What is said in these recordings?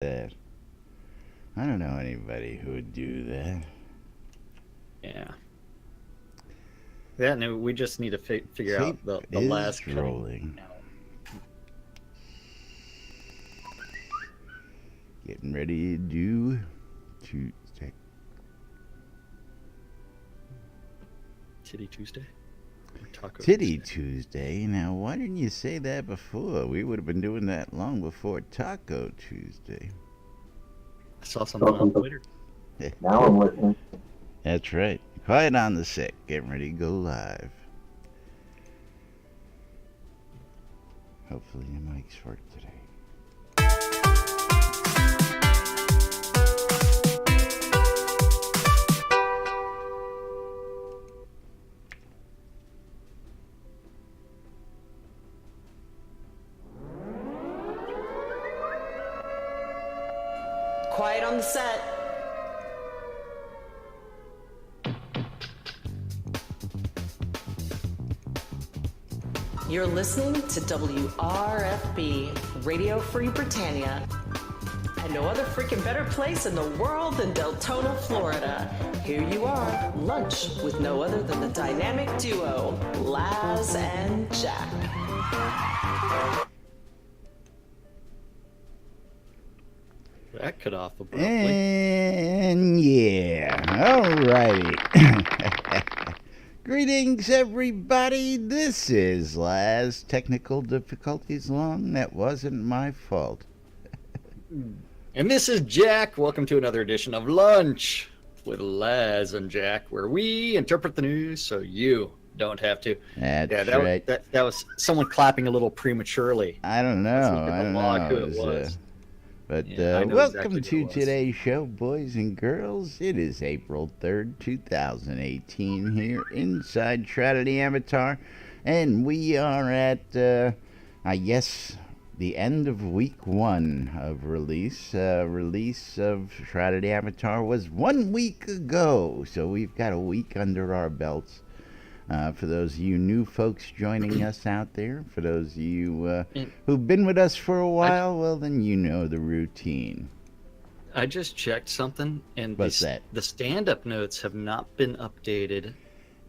that. I don't know anybody who would do that. Yeah. Yeah, no, we just need to figure out Tape the is last cutting rolling. out. Getting ready to do Tuesday. Titty Tuesday? Or Taco Titty Tuesday? Tuesday. Now, why didn't you say that before? We would have been doing that long before Taco Tuesday. I saw something on Twitter. Now I'm listening. That's right. Quiet on the Set. Getting ready to go live. Hopefully the mics work today. Quiet on the set. You're listening to WRFB, Radio Free Britannia, and no other freaking better place in the world than Deltona, Florida. Here you are, lunch with no other than the dynamic duo, Laz and Jack. That cut off abruptly. And yeah, alrighty. Greetings, everybody. This is Laz. Technical difficulties long. That wasn't my fault. And this is Jack. Welcome to another edition of Lunch with Laz and Jack, where we interpret the news so you don't have to. That's right. That was someone clapping a little prematurely. I don't know. I don't know. Who it was. But Yeah, I know welcome exactly who it to was. today's show, boys and girls. It is April 3rd, 2018 here inside Shroud of the Avatar. And we are at, I guess, the end of week one of release. Release of Shroud of the Avatar was 1 week ago. So we've got a week under our belts. For those of you new folks joining us out there, for those of you who've been with us for a while, well, then you know the routine. I just checked something, and What's that? The stand-up notes have not been updated.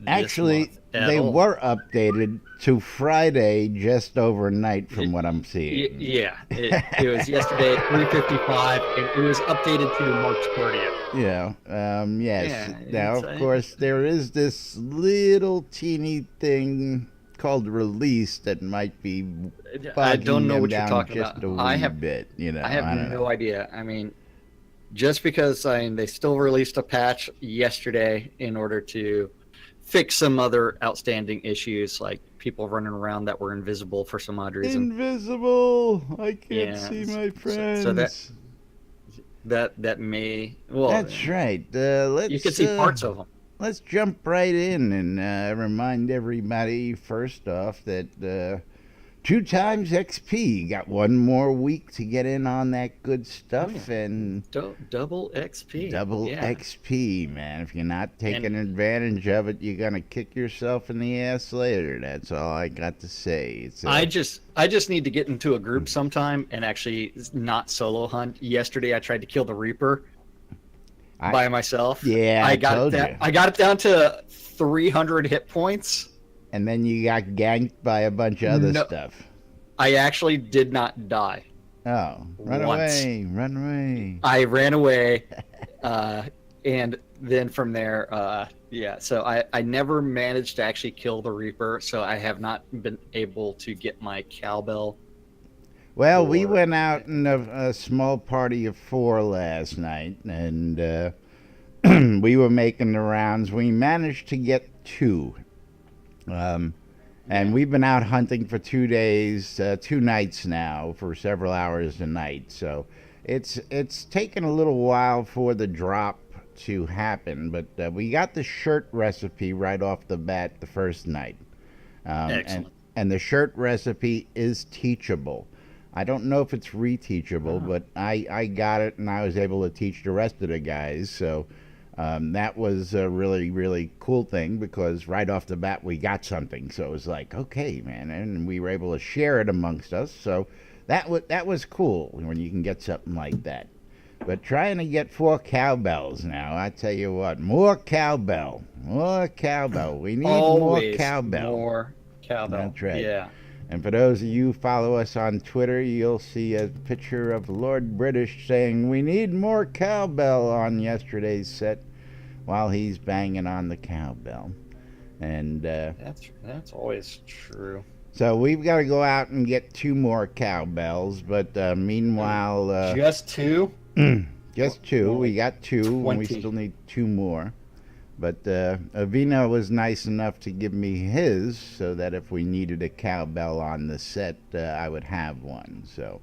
Actually, this month at they all. were updated to Friday just overnight from what I'm seeing. Yeah, it was yesterday at 3:55, and it was updated to March 30th. Yes. Yeah, Now, it's, of course, there is this little teeny thing called release that might be I bogging don't know them what you're down talking just about. a wee I have bit. You know, I have don't no know. idea. I mean, just because they still released a patch yesterday in order to fix some other outstanding issues, like people running around that were invisible for some odd reason. Invisible. I can't Yeah, see my so friends. that may That's right. Let's you can see parts of them. Let's jump right in and remind everybody first off that 2 times XP got one more week to get in on that good stuff and Double XP. double Yeah. XP, man. If you're not taking advantage of it, you're gonna kick yourself in the ass later. That's all I got to say. It's I just need to get into a group sometime and actually not solo hunt. Yesterday I tried to kill the Reaper by myself. Yeah, I told you. I got it down to 300 hit points. and then you got ganked by a bunch of other No. stuff. I actually did not die. Oh, run Once. away, run away. I ran away, and then from there, so I never managed to actually kill the Reaper, so I have not been able to get my cowbell. Well, we Or- went out in a small party of 4 last night, and we were making the rounds. We managed to get 2. And we've been out hunting for 2 days, 2 nights now, for several hours a night. So it's taken a little while for the drop to happen, but we got the shirt recipe right off the bat the first night. Excellent. And the shirt recipe is teachable. I don't know if it's reteachable, but I got it and I was able to teach the rest of the guys. So that was a really, really cool thing because right off the bat we got something. So it was like, okay, man. And we were able to share it amongst us. So that was cool when you can get something like that. But trying to get 4 cowbells now, I tell you what, more cowbell. We need more Always cowbell. More cowbell. That's right. Yeah. And for those of you who follow us on Twitter, you'll see a picture of Lord British saying, "We need more cowbell" on yesterday's set while he's banging on the cowbell. And that's always true. so we've got to go out and get 2 more cowbells. But meanwhile... just 2? Just 2. We got 2, and we 20. still need 2 more. But Avina was nice enough to give me his, so that if we needed a cowbell on the set, I would have one. So,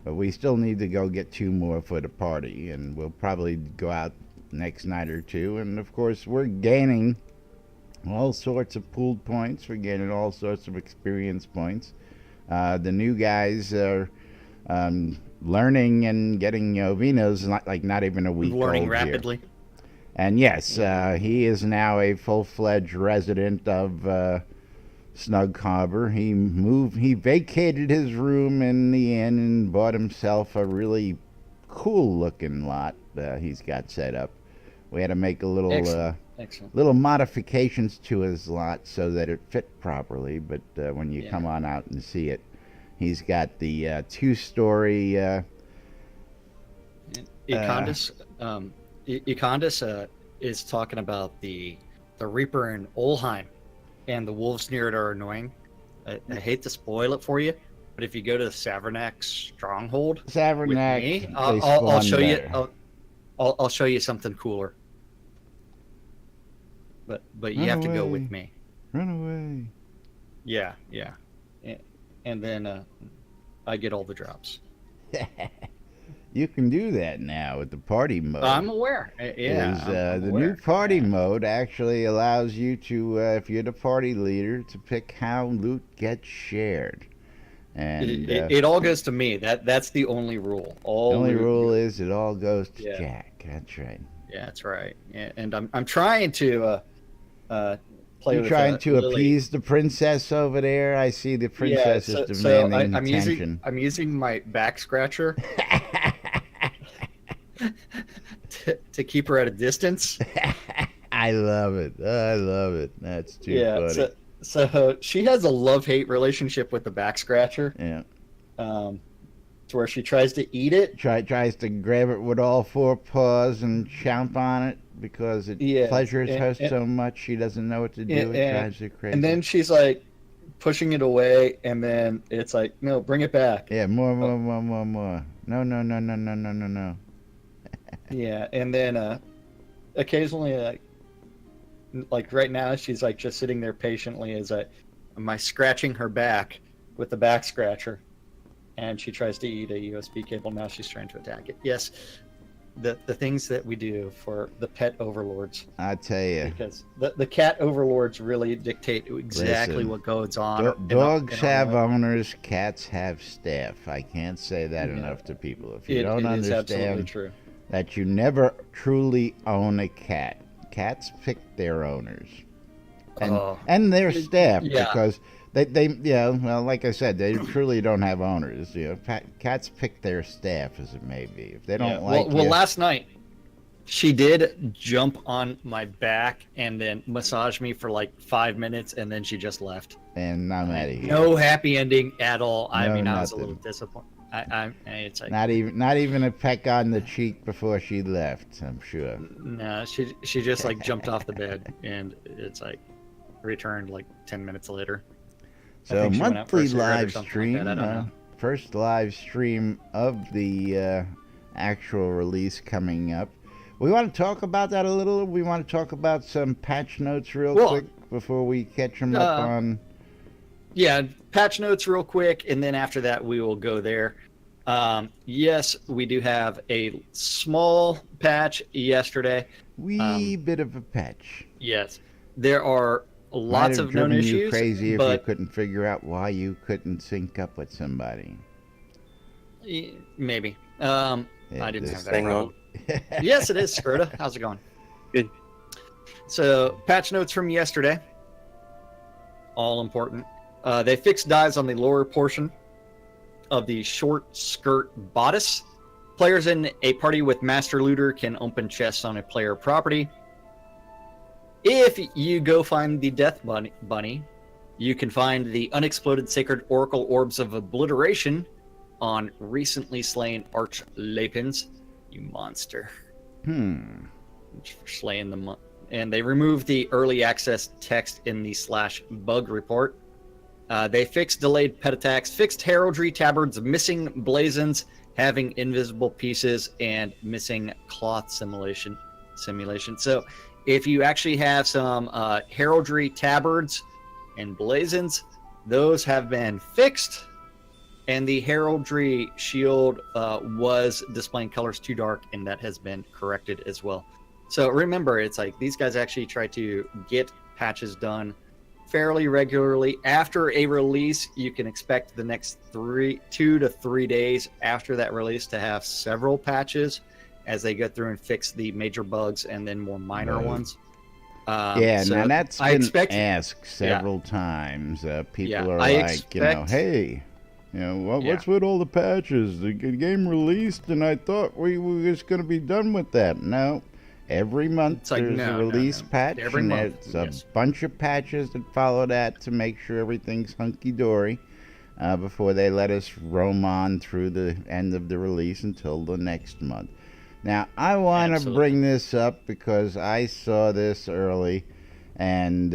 but we still need to go get 2 more for the party, and we'll probably go out next night or 2. And of course, we're gaining all sorts of pooled points. We're gaining all sorts of experience points. The new guys are learning and getting Vino's not even a week Learning old rapidly. here. And yes, he is now a full-fledged resident of Snug Harbor. He vacated his room in the inn and bought himself a really cool-looking lot he's got set up. We had to make a little Excellent. little modifications to his lot so that it fit properly. But when you come on out and see it, he's got the 2-story. Econdis is talking about the Reaper in Olheim, and the wolves near it are annoying. I hate to spoil it for you, but if you go to the Savernac stronghold with me, I'll show you. I'll show you something cooler. But you have to go with me. Run away. Yeah. And then I get all the drops. You can do that now with the party mode. I'm aware. Yeah. The new party mode actually allows you to, if you're the party leader, to pick how loot gets shared. And it all goes to me. That's the only rule. The only rule is it all goes to Jack. That's right. Yeah, that's right. And I'm trying to play You're with trying to Lily. appease the princess over there. I see the princess is demanding attention. I'm using my back scratcher to keep her at a distance. I love it. That's too funny. So she has a love-hate relationship with the back scratcher. Yeah. To where she tries to eat it. Tries to grab it with all 4 paws and chomp on it because it pleasures her so much she doesn't know what to do. It drives her crazy. And then she's like pushing it away, and then it's like, no, bring it back. Yeah, more. No. Yeah, and then occasionally, like right now, she's like just sitting there patiently as am I scratching her back with the back scratcher, and she tries to eat a USB cable. Now she's trying to attack it. Yes, the things that we do for the pet overlords. I tell you, because the cat overlords really dictate exactly what goes on. Dogs have owners, cats have staff. I can't say that enough to people. If you don't understand that you never truly own a cat. Cats pick their owners and their staff because they like I said, they truly don't have owners. Cats pick their staff, as it may be. If they don't like well, last night she did jump on my back and then massage me for like 5 minutes, and then she just left. And I'm out of here. No happy ending at all. I was a nothing. little disappointed. It's like not even a peck on the cheek before she left. I'm sure. No, she just like jumped off the bed, and it's like returned like 10 minutes later. So monthly live stream, first live stream of the actual release coming up. We want to talk about that a little. We want to talk about some patch notes real quick before we catch them up on. Yeah, patch notes real quick, and then after that we will go there. Yes, we do have a small patch yesterday. Wee bit of a patch. Yes, there are lots of known issues. You crazy if you couldn't figure out why you couldn't sync up with somebody. Maybe. I didn't have that problem. Yes, it is, Skirta. How's it going? Good. So, patch notes from yesterday. All important. They fixed dives on the lower portion of the short skirt bodice. Players in a party with Master Looter can open chests on a player property. If you go find the Death Bunny, you can find the unexploded Sacred Oracle Orbs of Obliteration on recently slain Archlepins. You monster. For slaying them. And they removed the early access text in the /bug report. They fixed delayed pet attacks, fixed heraldry tabards, missing blazons, having invisible pieces, and missing cloth simulation. So if you actually have some heraldry tabards and blazons, those have been fixed. And the heraldry shield was displaying colors too dark, and that has been corrected as well. So remember, it's like these guys actually try to get patches done fairly regularly. After a release, you can expect the next 2 to 3 days after that release to have several patches as they go through and fix the major bugs and then more minor ones. Yeah, so now that's been asked several times. People are like, hey, what's with all the patches? The game released, and I thought we were just going to be done with that. No. Every month there's a release patch, and there's a bunch of patches that follow that to make sure everything's hunky-dory before they let us roam on through the end of the release until the next month. Now, I want to bring this up because I saw this early, and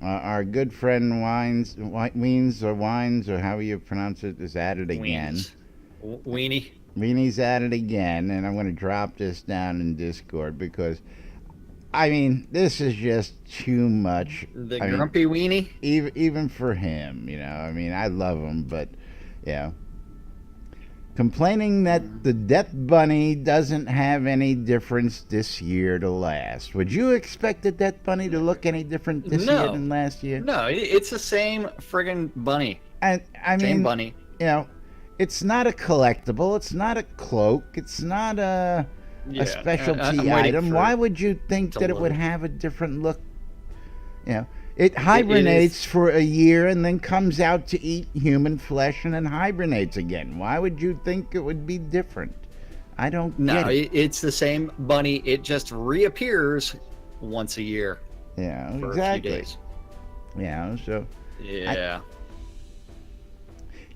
our good friend Weens, or however you pronounce it, is at it again. Weenie's at it again, and I'm going to drop this down in Discord because, I mean, this is just too much. Grumpy Weenie? Even for him, I mean, I love him, but, complaining that the Death Bunny doesn't have any difference this year to last. Would you expect the Death Bunny to look any different this year than last year? No, it's the same friggin' bunny. And I mean, same bunny. It's not a collectible. It's not a cloak. It's not a specialty item. Why would you think that it would have a different look? It hibernates for a year and then comes out to eat human flesh and then hibernates again. Why would you think it would be different? I don't get it. It's the same bunny. It just reappears once a year. Yeah, for exactly. A few days. So. Yeah.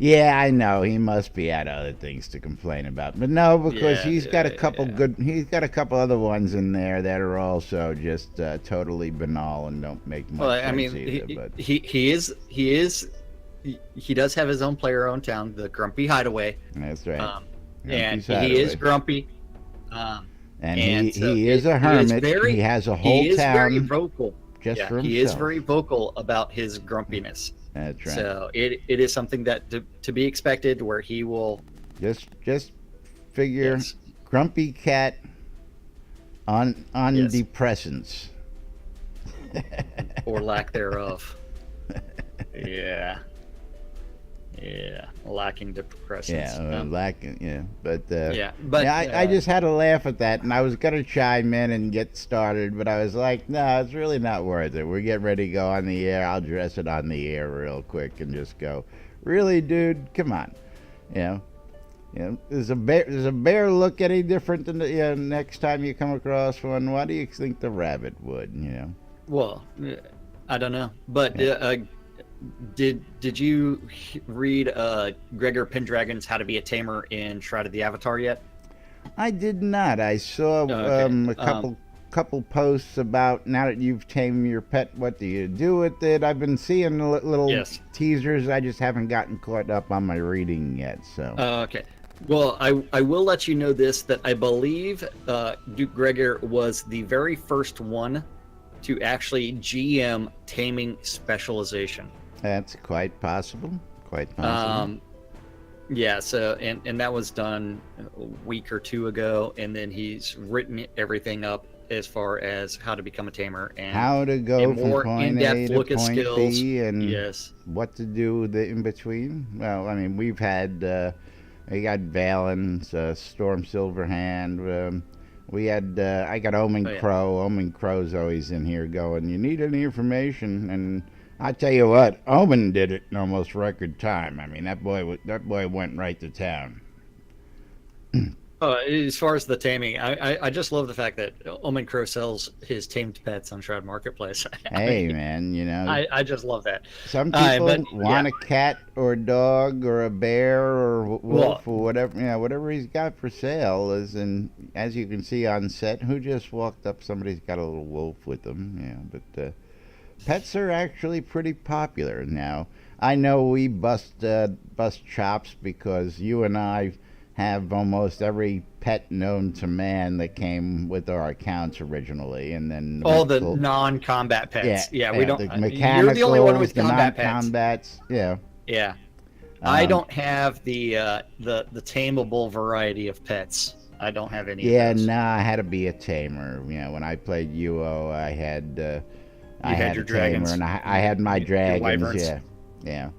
Yeah, I know he must be at other things to complain about, but no, because he's got a couple he's got a couple other ones in there that are also just totally banal and don't make much sense either. But he does have his own player-owned town, the Grumpy Hideaway. That's right. And he is grumpy. And he is a hermit. He has a whole town. He is very vocal. Just for himself. He is very vocal about his grumpiness. That's right. So it is something that to be expected, where he will just figure grumpy cat on depressants or lack thereof. Lacking depressants. Lacking. But I just had to laugh at that, and I was gonna chime in and get started, but I was like, no, it's really not worth it. We're getting ready to go on the air. I'll address it on the air real quick and just go, really, dude, come on. Does a bear look any different than the next time you come across one? Why do you think the rabbit would? Well, I don't know, but did you read Gregor Pendragon's How to Be a Tamer in Shroud of the Avatar yet? I did not. I saw a couple posts about, now that you've tamed your pet, what do you do with it? I've been seeing little teasers. I just haven't gotten caught up on my reading yet. So okay. Well, I will let you know this, that I believe Duke Gregor was the very first one to actually GM taming specialization. That's quite possible. Yeah, so and that was done a week or two ago, and then he's written everything up as far as how to become a tamer and how to go from point A to point skills. B, and what to do in between. Well, I mean, we've had we got Valen's Storm Silverhand. We had I got Omen Crow. Omen Crow's always in here going, you need any information? And I tell you what, Omen did it in almost record time. I mean, that boy went right to town. As far as the taming, I just love the fact that Omen Crow sells his tamed pets on Shroud Marketplace. Hey, man, you know, I just love that. some people But, want yeah. a cat or a dog or a bear or a wolf Well- or whatever. Whatever he's got for sale is. And as you can see on set, who just walked up? Somebody's got a little wolf with them. Yeah, but pets are actually pretty popular now. I know we bust chops because you and I have almost every pet known to man that came with our accounts originally, and then All the non-combat pets. We don't. The mechanicals, You're the only one with the combat pets. non-combats. Yeah. Yeah. I don't have the tameable variety of pets. I don't have any. Yeah, of those. nah, I had to be a tamer. When I played UO, I had I had had your a tamer, dragons. and I had my Your dragons. wyverns. Yeah.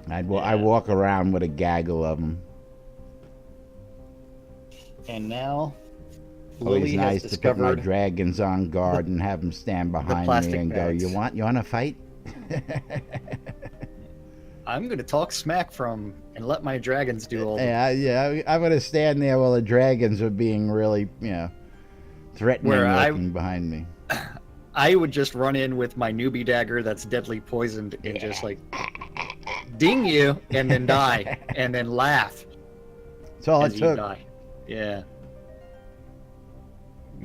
I walk around with a gaggle of them. And now, Always Lily nice has to put my discovered. dragons on guard and have them stand behind me plastic and go, bags. you want to fight? I'm going to talk smack and let my dragons do all. Yeah. I'm gonna stand there while the dragons are being really, threatening Where looking behind me. I would just run in with my newbie dagger that's deadly poisoned and just like ding you and then die and then laugh That's all as it you took. die. Yeah.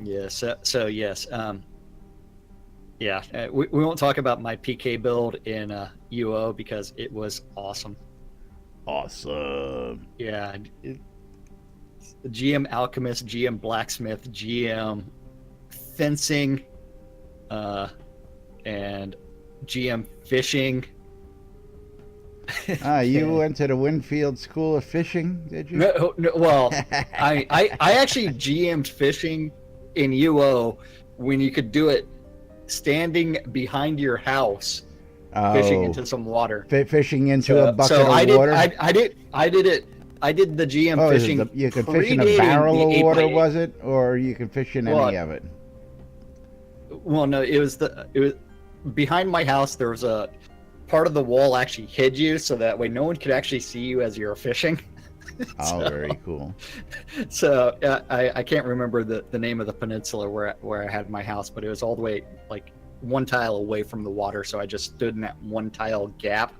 Yeah. So yes. Yeah. We won't talk about my PK build in UO because it was awesome. Awesome. Yeah. GM Alchemist, GM Blacksmith, GM Fencing, and GM Fishing. You went to the Winfield School of Fishing, did you? No, well, I actually GM'd fishing in UO when you could do it standing behind your house, fishing into some water. Fishing into a bucket so of I did, water? I did the GM Oh, is fishing. it you could fish in a predating barrel the of 8x8. water, was it? Or you could fish in Well, any of it? Well, no, it was behind my house. There was a part of the wall actually hid you, so that way no one could actually see you as you're fishing. Oh, very cool. So I can't remember the name of the peninsula where I had my house, but it was all the way like one tile away from the water. So I just stood in that one tile gap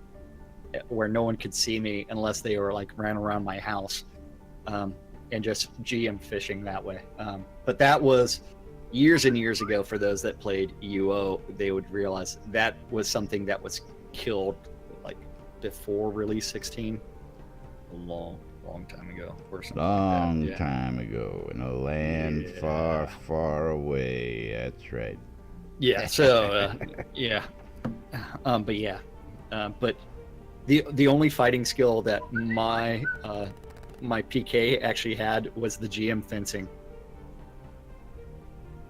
where no one could see me unless they were like ran around my house, and just GM fishing that way. But that was years and years ago. For those that played UO, they would realize that was something that was killed like before release 16, a long time ago or something Long like that. time ago in a land far, far away. That's right. Yeah. So yeah, but yeah, but the only fighting skill that my PK actually had was the GM fencing.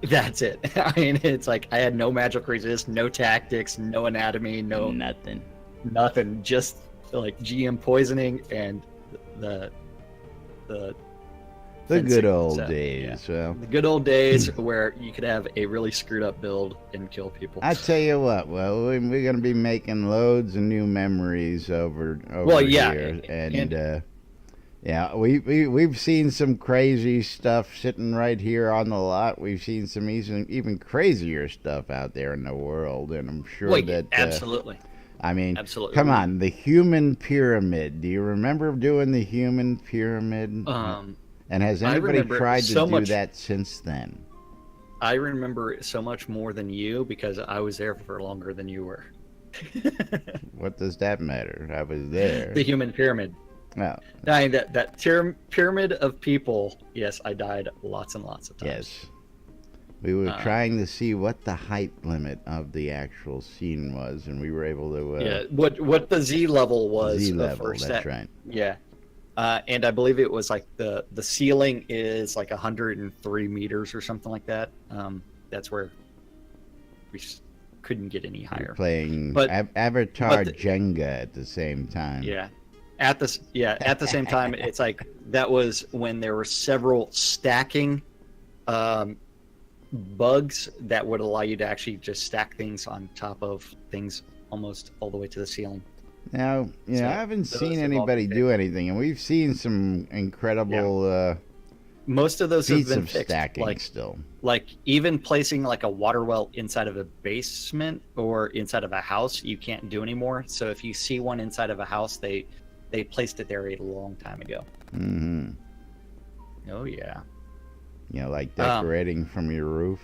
That's it. I mean, it's like I had no magic resist, no tactics, no anatomy, Nothing. nothing. Just like GM poisoning and the The fencing. good old So, days. yeah. Well, The good old days where you could have a really screwed up build and kill people. I tell you what. Well, we're going to be making loads of new memories over Well, yeah, here, and- yeah, we've seen some crazy stuff sitting right here on the lot. We've seen some even crazier stuff out there in the world, and I'm sure Well, that absolutely. I mean, Absolutely. come on, the human pyramid. Do you remember doing the human pyramid? And has I anybody remember tried to so do much- that since then? I remember it so much more than you because I was there for longer than you were. What does that matter? I was there. The human pyramid. Well, I mean, that pyramid of people. Yes, I died lots and lots of times. yes. We were trying to see what the height limit of the actual scene was, and we were able to. Yeah. What the Z level was. Z level, first that's set. right. Yeah. And I believe it was like the ceiling is like 103 meters or something like that. That's where we couldn't get any higher. Playing But- Avatar but the- Jenga at the same time. Yeah. At the same time, it's like that was when there were several stacking bugs that would allow you to actually just stack things on top of things almost all the way to the ceiling. Now, So I haven't those seen have all anybody been do anything, and we've seen some incredible Most of those have feats been of fixed. stacking still. Like even placing like a water well inside of a basement or inside of a house, you can't do anymore. So if you see one inside of a house, they placed it there a long time ago. Mm-hmm. Oh yeah. Like decorating from your roof.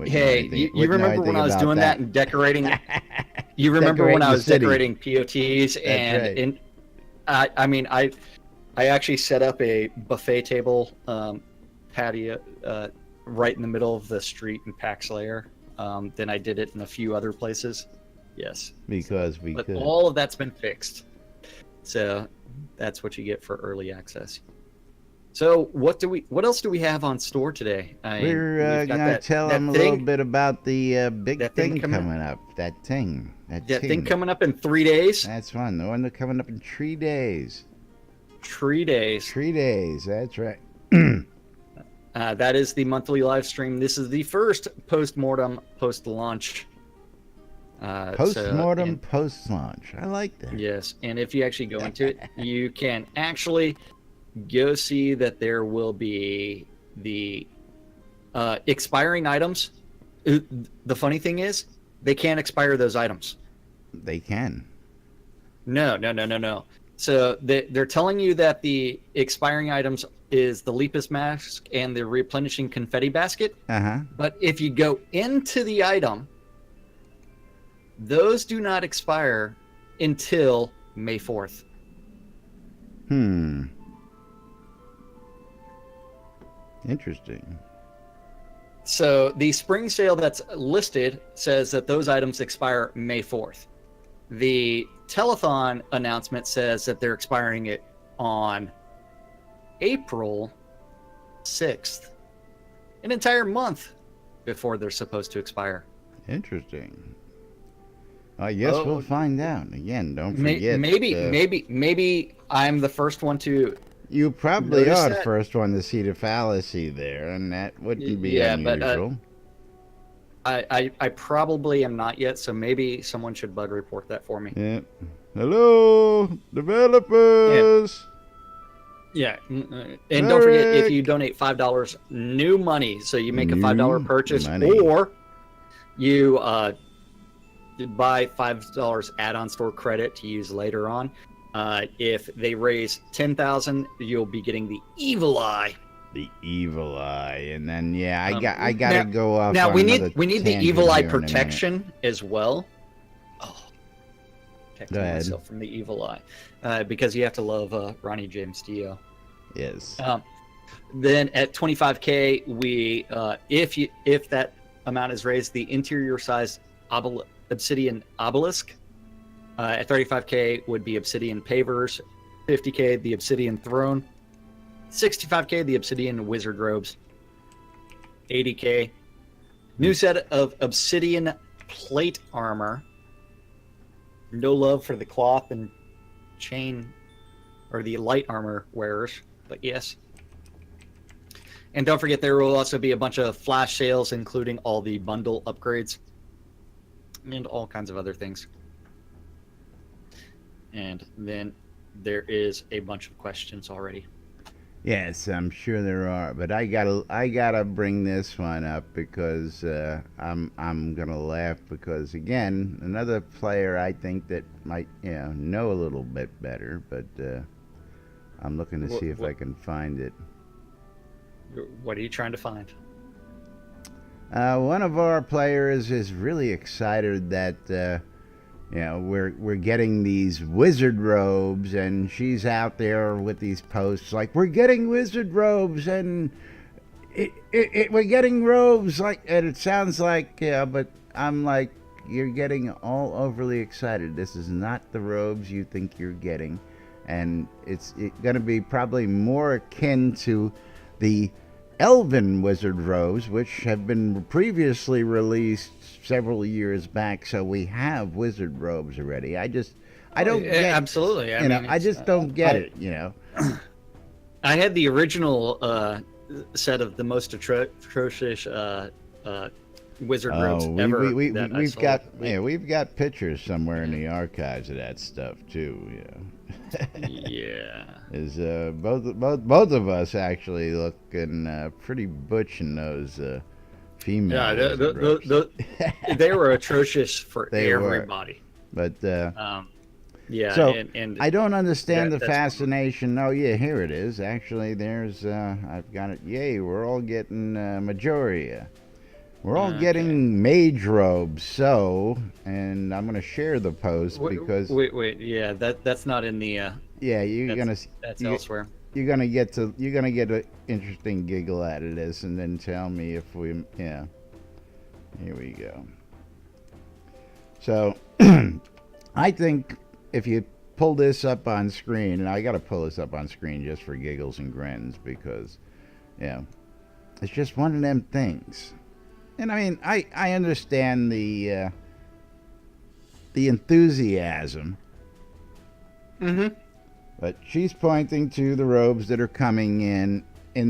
Hey, you remember when I was doing that and decorating? You remember when I was decorating POTs and I mean I actually set up a buffet table patio right in the middle of the street in Paxlayer. Then I did it in a few other places. Yes, because but all of that's been fixed. So that's what you get for early access. So what else do we have on store today? We're gonna tell them a little bit about the big thing coming up. That thing coming up in 3 days. That's one. The one that's coming up in 3 days. 3 days. 3 days. That's right. That is the monthly live stream. This is the first post-mortem post-launch. Post-mortem post-launch. I like that. Yes, and if you actually go into it, you can actually go see that there will be the expiring items. The funny thing is, they can't expire those items. They can. No. So they're telling you that the expiring items is the Lepus mask and the replenishing confetti basket. But if you go into the item, those do not expire until May 4th. Interesting. So the spring sale that's listed says that those items expire May 4th. The telethon announcement says that they're expiring it on April 6th. An entire month before they're supposed to expire. Interesting. I guess we'll find out. Again, don't forget. Maybe I'm the first one to. You probably are the first one to see the fallacy there, and that wouldn't be unusual. But I probably am not yet, so maybe someone should bug report that for me. Yeah. Hello, developers. Yeah, and don't forget, if you donate $5, new money, so you make a $5 purchase, or you buy $5 add-on store credit to use later on. If they raise 10,000, you'll be getting the evil eye. The evil eye, and then I gotta go off. Now on we need the evil eye here in a minute. protection as well. Oh, protecting Go ahead. myself from the evil eye, because you have to love Ronnie James Dio. Yes. Then at 25K, we if that amount is raised, the interior size obsidian obelisk. At 35K would be obsidian pavers, 50K the obsidian throne, 65K the obsidian wizard robes, 80K new set of obsidian plate armor. No love for the cloth and chain or the light armor wearers, but yes. And don't forget, there will also be a bunch of flash sales, including all the bundle upgrades and all kinds of other things. And then there is a bunch of questions already. Yes, I'm sure there are, but I gotta bring this one up because I'm gonna laugh because again, another player I think that might know a little bit better, but I'm looking to see if I can find it. What are you trying to find? One of our players is really excited that we're getting these wizard robes, and she's out there with these posts like, we're getting wizard robes, and we're getting robes, like, and it sounds like, but I'm like, you're getting all overly excited. This is not the robes you think you're getting, and it's going to be probably more akin to the Elven wizard robes, which have been previously released several years back, so we have wizard robes already. I don't get, absolutely. I just don't get it. I had the original set of the most atrocious wizard robes Oh, ever. we've got pictures somewhere in the archives of that stuff too. Yeah. Yeah. Is both of us actually looking pretty butch in those female Yeah, wizard robes. they were atrocious for They were. everybody. But Yeah, so and I don't understand the that's- fascination. Oh yeah, here it is. Actually, there's I've got it. Yay, we're all getting Majoria. We're all getting mage robes. So, and I'm gonna share the post because wait, yeah, that's not in the. yeah, That's elsewhere. you're gonna get an interesting giggle out of this, and then tell me if we yeah. Here we go. So, I think if you pull this up on screen, and I got to pull this up on screen just for giggles and grins because, yeah, it's just one of them things. And I mean, I understand the enthusiasm. Mm-hmm. But she's pointing to the robes that are coming in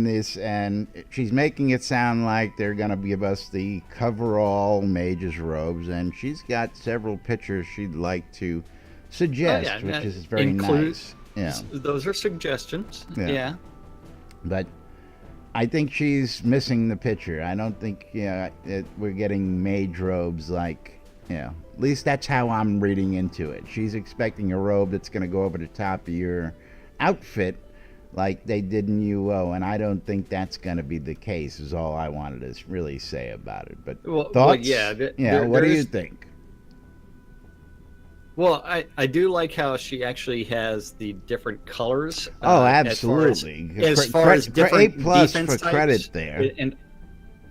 this, and she's making it sound like they're going to give us the coverall mage's robes, and she's got several pictures she'd like to suggest, which is very nice. Yeah. Those are suggestions. Yeah. But I think she's missing the picture. I don't think we're getting mage robes like, at least that's how I'm reading into it. She's expecting a robe that's going to go over the top of your outfit like they did in UO, and I don't think that's going to be the case, is all I wanted to really say about it. But thoughts? Well, what do you think? Well, I do like how she actually has the different colors. Oh, absolutely. As far as different A+ defense for credit there. And,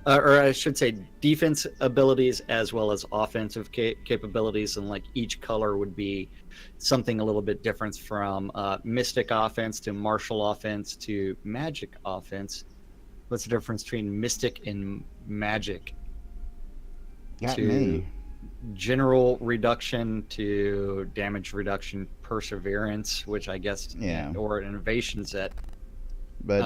or I should say defense abilities as well as offensive capabilities, and like each color would be something a little bit different, from mystic offense to martial offense to magic offense. What's the difference between mystic and magic? Got me. General reduction to damage reduction, perseverance, which I guess, or an innovation set. But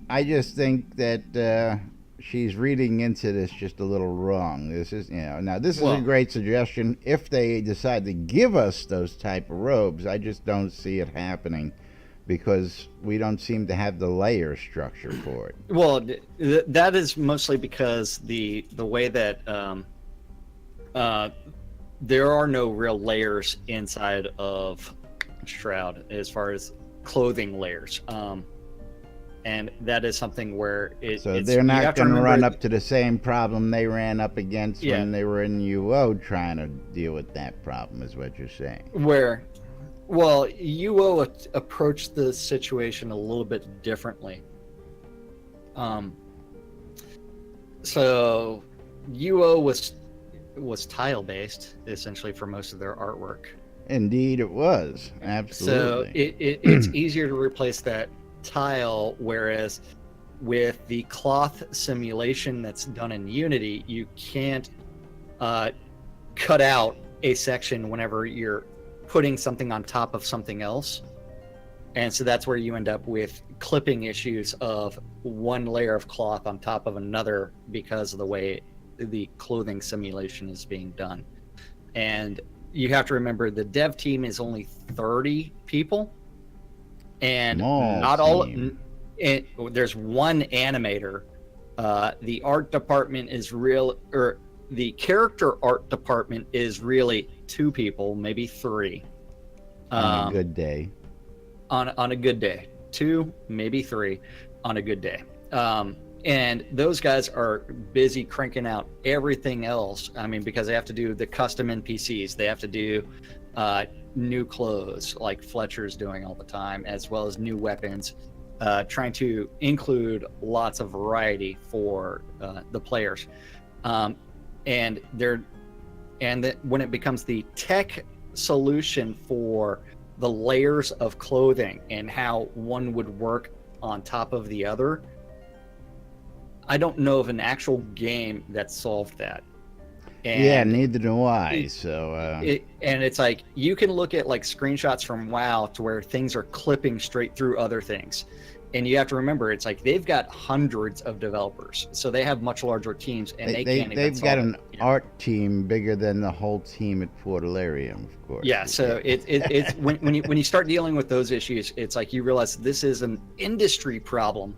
I just think that she's reading into this just a little wrong. This is, now this is a great suggestion. If they decide to give us those type of robes, I just don't see it happening because we don't seem to have the layer structure for it. Well, that is mostly because the way that there are no real layers inside of Shroud as far as clothing layers. And that is something where they're not going to run up to the same problem they ran up against when they were in UO trying to deal with that problem, is what you're saying. UO approached the situation a little bit differently. So UO was tile based essentially for most of their artwork. Indeed, it was. Absolutely. So it's easier to replace that tile, whereas with the cloth simulation that's done in Unity, you can't cut out a section whenever you're putting something on top of something else, and so that's where you end up with clipping issues of one layer of cloth on top of another because of the way the clothing simulation is being done. And you have to remember the dev team is only 30 people, and not all. There's one animator. The art department is the character art department is really 2 people, maybe 3. On a good day. On a good day, 2, maybe 3, on a good day. And those guys are busy cranking out everything else. I mean, because they have to do the custom NPCs, they have to do new clothes like Fletcher's doing all the time, as well as new weapons, trying to include lots of variety for the players. And when it becomes the tech solution for the layers of clothing and how one would work on top of the other, I don't know of an actual game that solved that. And neither do I. And it's like, you can look at like screenshots from WoW to where things are clipping straight through other things, And you have to remember, it's like they've got hundreds of developers, so they have much larger teams, and they can't even they've got solve an art team bigger than the whole team at Portalarium, of course. Yeah, so it's when you start dealing with those issues, it's like you realize this is an industry problem.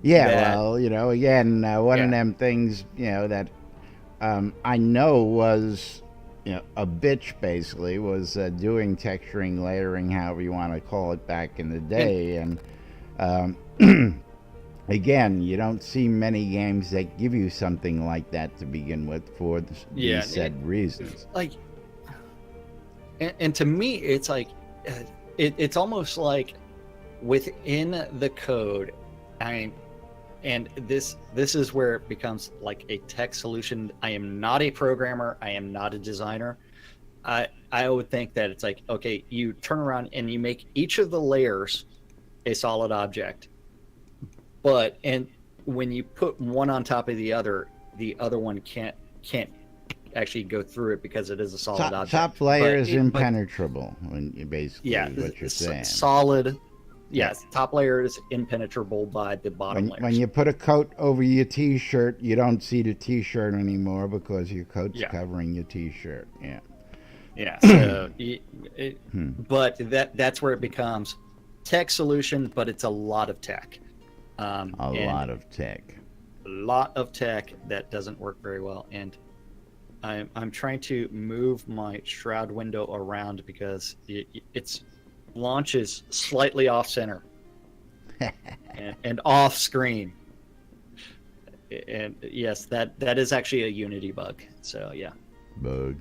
Yeah, well, again, one of them things, that I know was, a bitch basically was doing texturing, layering, however you want to call it, back in the day, and again, you don't see many games that give you something like that to begin with for these said reasons. Like, and to me, it's like it's almost like within the code. And this is where it becomes like a tech solution. I am not a programmer. I am not a designer. I would think that it's like, okay, you turn around and you make each of the layers a solid object, and when you put one on top of the other one can't actually go through it because it is a solid object. Top layer is impenetrable when you basically what you're saying. Solid. Yes, top layer is impenetrable by the bottom layer. When you put a coat over your T-shirt, you don't see the T-shirt anymore because your coat's covering your T-shirt. Yeah. Yeah. So, but that's where it becomes tech solution, but it's a lot of tech. A lot of tech. A lot of tech that doesn't work very well, and I'm trying to move my Shroud window around because it's launches slightly off center and off screen, and yes, that is actually a Unity bug. So bug.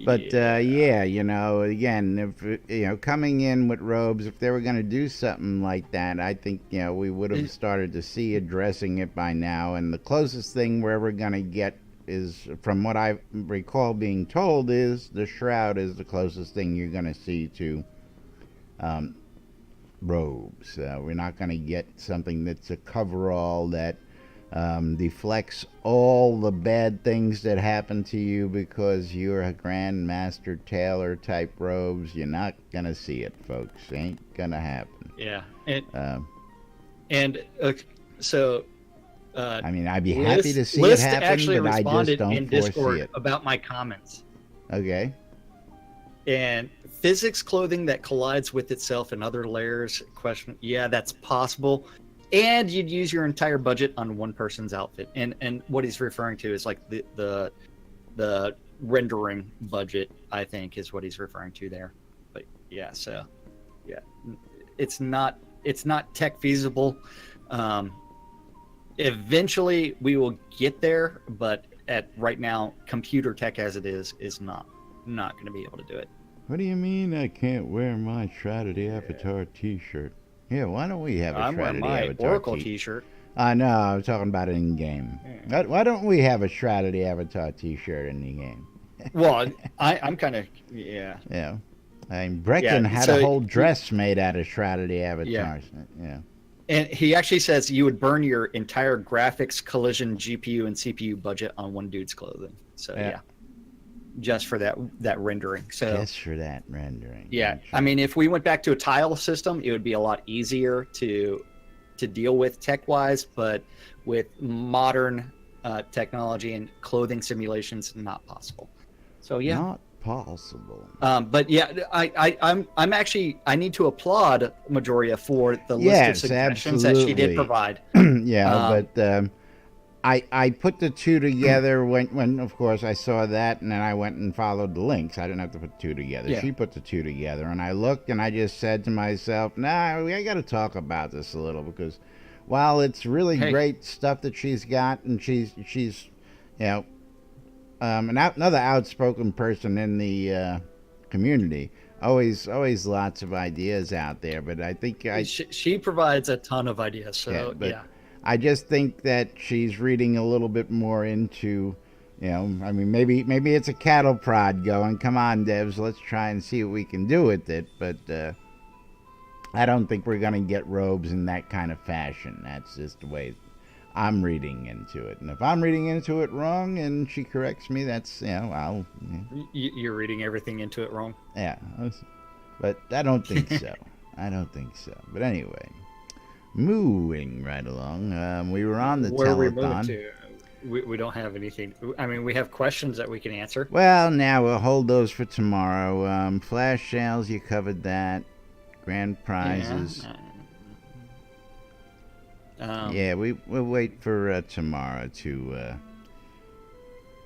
But again, if coming in with robes, if they were going to do something like that, I think we would have started to see addressing it by now. And the closest thing we're ever going to get is, from what I recall being told, is the Shroud is the closest thing you're going to see to robes. We're not going to get something that's a coverall that deflects all the bad things that happen to you because you're a Grandmaster Tailor type robes. You're not going to see it, folks. Ain't going to happen. Yeah. So I'd be happy to see it happen, but I just don't foresee it. About my comments. Okay. And physics clothing that collides with itself and other layers, question. Yeah, that's possible. And you'd use your entire budget on one person's outfit. And what he's referring to is like the rendering budget, I think, is what he's referring to there. But it's not tech feasible. Eventually we will get there, but at right now, computer tech as it is not going to be able to do it. What do you mean I can't wear my Shroud Avatar T-shirt? Yeah, why don't we have a Shroud Avatar Oracle T-shirt? I know, I was talking about it in game. Yeah. Why don't we have a Shroud Avatar T-shirt in the game? Well, I'm kind of Yeah. Brecken had a whole dress made out of Shroud Avatars. Yeah. And he actually says you would burn your entire graphics, collision, GPU, and CPU budget on one dude's clothing. So just for that rendering. So just for that rendering. Yeah, I mean, if we went back to a tile system, it would be a lot easier to deal with tech-wise. But with modern technology and clothing simulations, not possible. So not possible. But I'm actually, I need to applaud Majoria for the list of suggestions that she did provide. But I put the two together when of course I saw that, and then I went and followed the links. I didn't have to put two together. Yeah. She put the two together, and I looked and I just said to myself, I got to talk about this a little, because while it's really great stuff that she's got, and she's another outspoken person in the community. Always lots of ideas out there, but I think she provides a ton of ideas. So I just think that she's reading a little bit more into, maybe it's a cattle prod going, come on, devs, let's try and see what we can do with it. But I don't think we're going to get robes in that kind of fashion. That's just the way I'm reading into it. And if I'm reading into it wrong and she corrects me, that's, You're reading everything into it wrong? Yeah. But I don't think so. I don't think so. But anyway, moving right along. We were on the Where are we telethon. moving to? We don't have anything. I mean, we have questions that we can answer. Well, now we'll hold those for tomorrow. Flash sales, you covered that. Grand prizes. Yeah. We'll wait for tomorrow to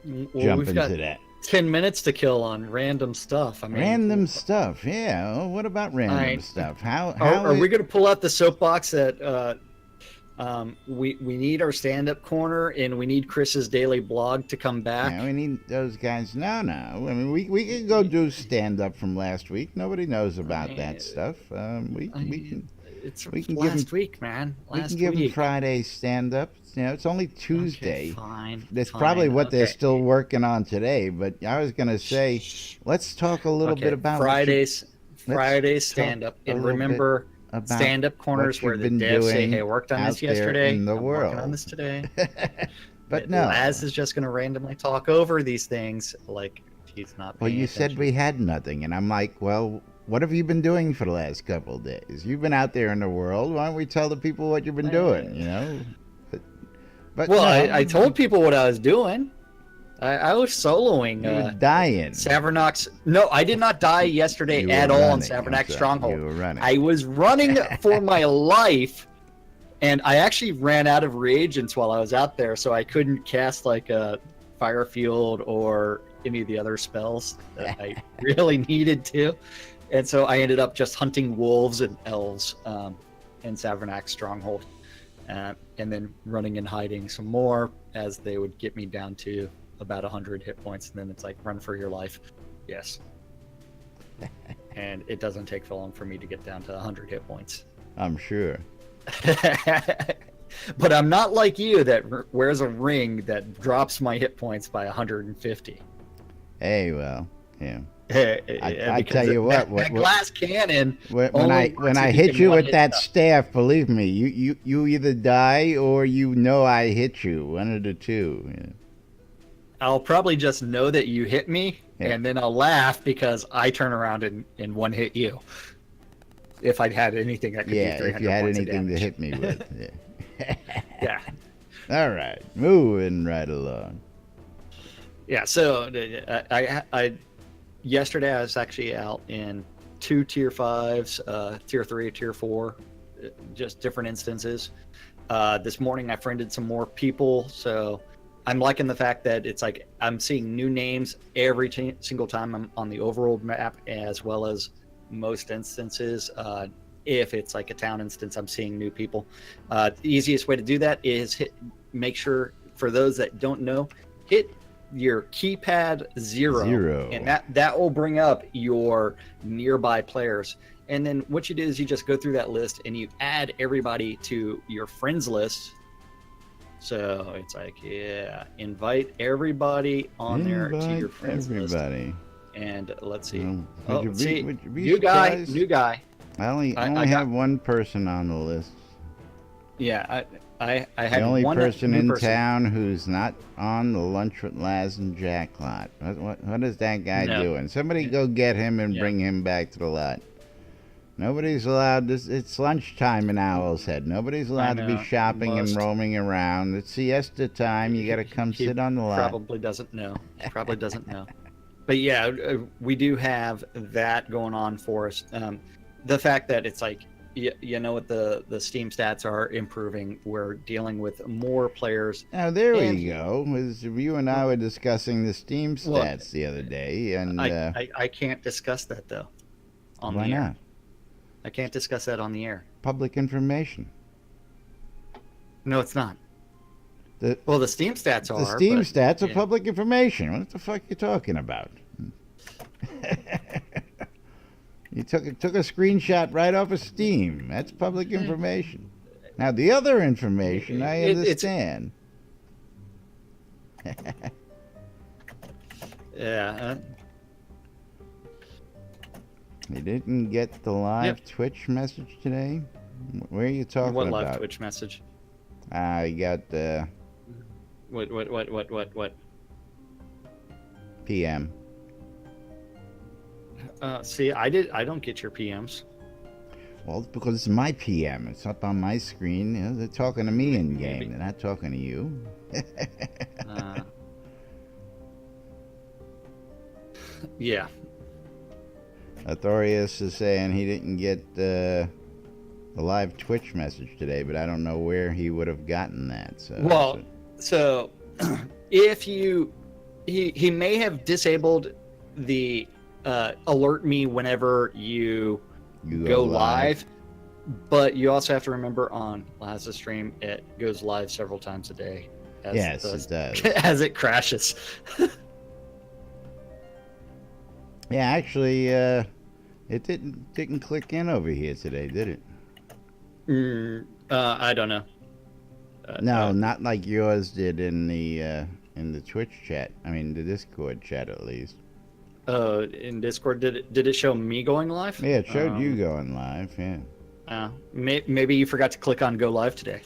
Well, jump we've into got that. 10 minutes to kill on random stuff. I mean, Random stuff, yeah. Oh, what about random stuff? How are we going to pull out the soapbox that we need our stand-up corner and we need Chris's daily blog to come back? Yeah, we need those guys. No. I mean, we can go do stand-up from last week. Nobody knows about that stuff. We can. It's we can last give 'em- week, man. We Last can give them week. Friday stand-up. You know, it's only Tuesday. Okay, fine. That's fine, probably what they're okay. still working on today. But I was gonna say, let's talk a little Okay, bit about Fridays talk stand-up. a And little remember, about stand-up corners what where you've the been devs say, doing hey, I worked on out this there yesterday. in the I'm world. working on this today. But no. Laz is just going to randomly talk over these things like he's not Well, paying you said attention. we had nothing, and I'm like, well, what have you been doing for the last couple of days? You've been out there in the world. Why don't we tell the people what you've been doing? You know. But Well, no, I told people what I was doing. I was soloing. you were dying. Savernox. No, I did not die yesterday You at were all in running, Savernox I'm sorry. Stronghold. You were running. I was running for my life, and I actually ran out of reagents while I was out there, so I couldn't cast like a Fire Field or any of the other spells that I really needed to. And so I ended up just hunting wolves and elves in Savernax Stronghold, and then running and hiding some more as they would get me down to about 100 hit points. And then it's like, run for your life. Yes. And it doesn't take long for me to get down to 100 hit points. I'm sure. But I'm not like you that wears a ring that drops my hit points by 150. Hey, well, yeah. I tell you what, that glass cannon. When only I works if hit can you one with hit that stuff. staff, believe me, you either die or you know I hit you. One of the two. Yeah. I'll probably just know that you hit me, Yeah. and then I'll laugh because I turn around and one hit you. If I'd had anything that could do Yeah, 300 if you had points of anything to damage. hit me with. Yeah. Yeah. All right, moving right along. Yeah, so I yesterday I was actually out in 2 tier 5s, tier 3, tier 4, just different instances. This morning I friended some more people, so I'm liking the fact that it's like I'm seeing new names every single time I'm on the overworld map, as well as most instances. If it's like a town instance, I'm seeing new people. The easiest way to do that is make sure, for those that don't know, hit your keypad 0, and that will bring up your nearby players. And then what you do is you just go through that list and you add everybody to your friends list. So it's like, yeah, invite everybody on there to your friends everybody. list. And let's see. Would you See, would you be new guy, surprised? new guy. I only I have one person on the list. Yeah, I had The only one person new in person. town who's not on the Lunch with Laz and Jack lot. What is that guy No. doing? Somebody go get him and Yeah. bring him back to the lot. Nobody's allowed. It's lunchtime in Owl's Head. Nobody's allowed to be know. shopping Most- and roaming around. It's siesta time. You got to come He sit on the lot. Probably doesn't know. Probably doesn't know. But yeah, we do have that going on for us. The fact that it's like, you know what the Steam stats are improving. We're dealing with more players. Now there And- we go. You and I were discussing the Steam Well, stats the other day, and I can't discuss that though. On why the air. not? I can't discuss that on the air. Public information. No, it's not. The Well, the Steam stats are. The Steam but- stats are yeah. public information. What the fuck you talking about? You took a screenshot right off of Steam. That's public information. Now the other information, I It's- understand. Yeah. You didn't get the live Yep. Twitch message today? Where are you talking What about? live Twitch message? You got the What? PM. See, I don't get your PMs. Well, it's because it's my PM. It's up on my screen. You know, they're talking to me in game. They're not talking to you. Yeah. Authorius is saying he didn't get the live Twitch message today, but I don't know where he would have gotten that. So if he may have disabled the alert me whenever you go live, but you also have to remember on Laz's stream it goes live several times a day. Yes, it does. As it crashes. Yeah, actually, it didn't click in over here today, did it? I don't know. No, not like yours did in the Twitch chat. I mean, the Discord chat at least. In Discord, did it show me going live? Yeah, it showed you going live. Yeah. Maybe you forgot to click on go live today.